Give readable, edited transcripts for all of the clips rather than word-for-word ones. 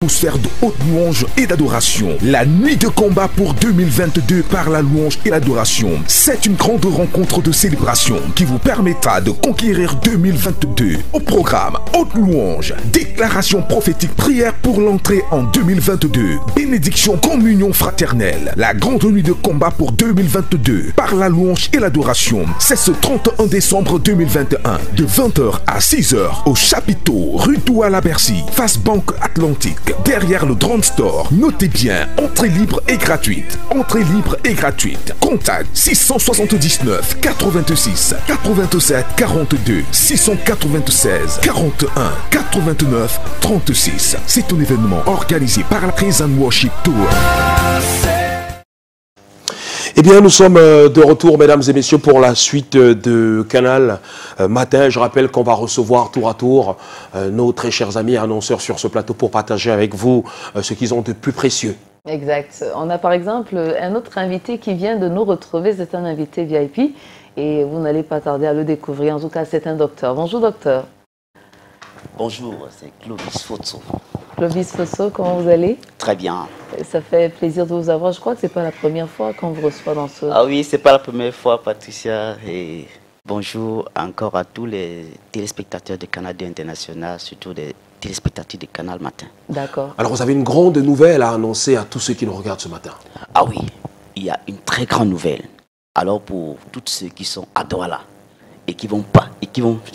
Atmosphère de haute louange et d'adoration. La nuit de combat pour 2022 par la louange et l'adoration. C'est une grande rencontre de célébration qui vous permettra de conquérir 2022. Au programme, haute louange, déclaration prophétique, prière pour l'entrée en 2022, bénédiction, communion fraternelle. La grande nuit de combat pour 2022 par la louange et l'adoration. C'est ce 31 décembre 2021 de 20h à 6h au chapiteau, rue Douala-Bercy, face Banque Atlantique. Derrière le Drone Store, notez bien, entrée libre et gratuite. Entrée libre et gratuite. Contact 679 86 87 42 696 41 89 36. C'est un événement organisé par la Praise and Worship Tour. Eh bien, nous sommes de retour, mesdames et messieurs, pour la suite de Canal Matin. Je rappelle qu'on va recevoir tour à tour nos très chers amis annonceurs sur ce plateau pour partager avec vous ce qu'ils ont de plus précieux. Exact. On a par exemple un autre invité qui vient de nous retrouver. C'est un invité VIP et vous n'allez pas tarder à le découvrir. En tout cas, c'est un docteur. Bonjour, docteur. Bonjour, c'est Clovis Fosso. Clovis Fosso, comment vous allez? Très bien. Ça fait plaisir de vous avoir. Je crois que ce n'est pas la première fois qu'on vous reçoit dans ce... Ah oui, ce n'est pas la première fois, Patricia. Et bonjour encore à tous les téléspectateurs de Canal International, surtout les téléspectateurs de Canal Matin. D'accord. Alors, vous avez une grande nouvelle à annoncer à tous ceux qui nous regardent ce matin. Ah oui, il y a une très grande nouvelle. Alors, pour tous ceux qui sont à Douala et qui vont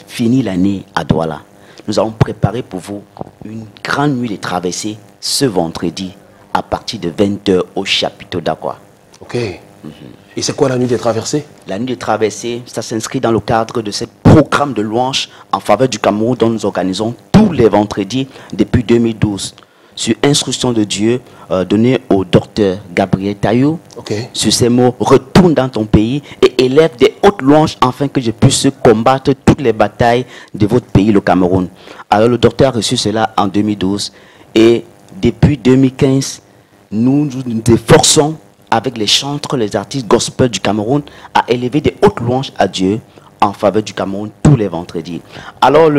finir l'année à Douala, nous allons préparer pour vous une grande nuit de traversée ce vendredi à partir de 20h au chapiteau d'Aqua. Ok. Et c'est quoi la nuit des traversées? La nuit des traversées, ça s'inscrit dans le cadre de ce programme de louange en faveur du Cameroun dont nous organisons tous les vendredis depuis 2012. Sur instruction de Dieu donnée au docteur Gabriel Taillou. Okay. Sur ces mots, retourne dans ton pays et élève des hautes louanges afin que je puisse combattre toutes les batailles de votre pays, le Cameroun. Alors le docteur a reçu cela en 2012 et depuis 2015, nous nous efforçons avec les chantres, les artistes gospel du Cameroun à élever des hautes louanges à Dieu en faveur du Cameroun tous les vendredis. Alors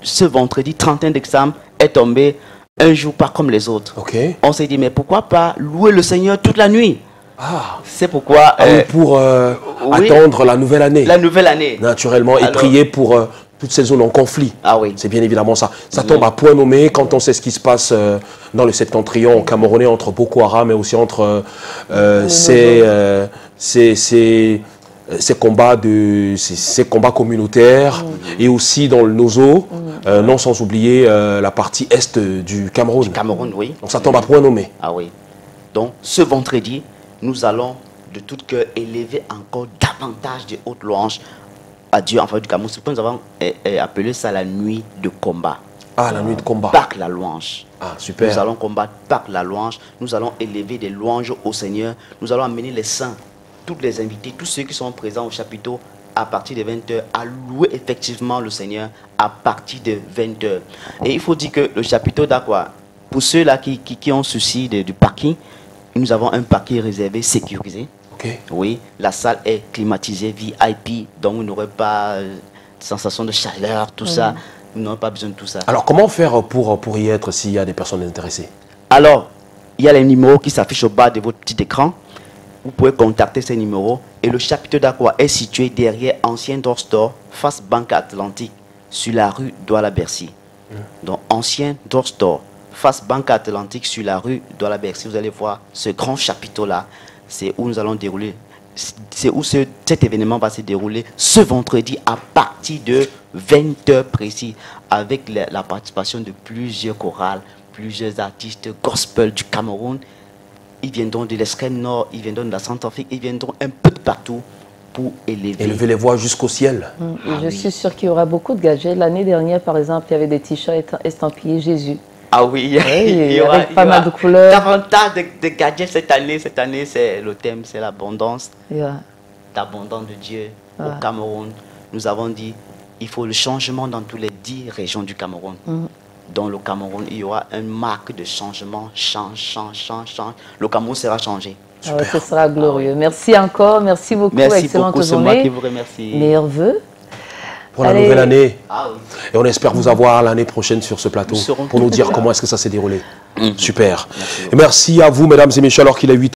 ce vendredi 31 décembre est tombé un jour pas comme les autres. Okay. On s'est dit, mais pourquoi pas louer le Seigneur toute la nuit? Ah. C'est pourquoi... pour oui, attendre la nouvelle année. La nouvelle année. Naturellement. Et prier pour toutes ces zones en conflit. Ah oui. C'est bien évidemment ça. Ça tombe à point nommé quand on sait ce qui se passe dans le septentrion camerounais entre Boko Haram et aussi entre ces combats communautaires et aussi dans le Nozo, non sans oublier la partie est du Cameroun. Du Cameroun, oui. Donc ça tombe à point nommé. Ah oui. Donc ce vendredi, nous allons de tout cœur élever encore davantage de hautes louanges à Dieu en faveur du Cameroun. C'est pourquoi nous avons appelé ça la nuit de combat. Ah, la nuit de combat. Par la louange. Ah, super. Nous allons combattre par la louange. Nous allons élever des louanges au Seigneur. Nous allons amener les saints, tous les invités, tous ceux qui sont présents au chapiteau à partir de 20h, à louer effectivement le Seigneur à partir de 20h. Et il faut dire que le chapiteau d'Aqua, pour ceux-là qui ont souci du parking, nous avons un parking réservé, sécurisé. Okay. Oui, la salle est climatisée, VIP, donc vous n'aurez pas sensation de chaleur, tout ça. Vous n'aurez pas besoin de tout ça. Alors, comment faire pour y être s'il y a des personnes intéressées? Alors, il y a les numéros qui s'affichent au bas de votre petit écran. Vous pouvez contacter ces numéros. Et le chapiteau d'Aqua est situé derrière Ancien Drone Store, face Banque Atlantique, sur la rue Douala-Bercy. Donc, Ancien Drone Store, face Banque Atlantique, sur la rue Douala-Bercy. Vous allez voir ce grand chapiteau-là. C'est où nous allons dérouler. C'est où cet événement va se dérouler ce vendredi à partir de 20h précis, avec la participation de plusieurs chorales, plusieurs artistes gospel du Cameroun. Ils viendront de l'extrême nord, ils viendront de la Centrafrique, ils viendront un peu de partout pour élever les voix jusqu'au ciel. Je suis sûre qu'il y aura beaucoup de gadgets. L'année dernière, par exemple, il y avait des t-shirts estampillés Jésus. Ah oui, il y aura pas mal de couleurs. Davantage de gadgets cette année. Cette année, le thème, c'est l'abondance. L'abondance de Dieu au Cameroun. Nous avons dit, il faut le changement dans toutes les 10 régions du Cameroun. Dans le Cameroun, il y aura une marque de changement. Change. Le Cameroun sera changé. Ouais, ce sera glorieux. Merci encore, merci beaucoup. Merci excellente beaucoup, journée. c'est moi qui vous remercie. Meilleurs vœux. pour la Allez. nouvelle année. Ah oui. Et on espère vous avoir l'année prochaine sur ce plateau Nous serons pour nous dire là. comment est-ce que ça s'est déroulé. Super. Et merci à vous, mesdames et messieurs, alors qu'il est 8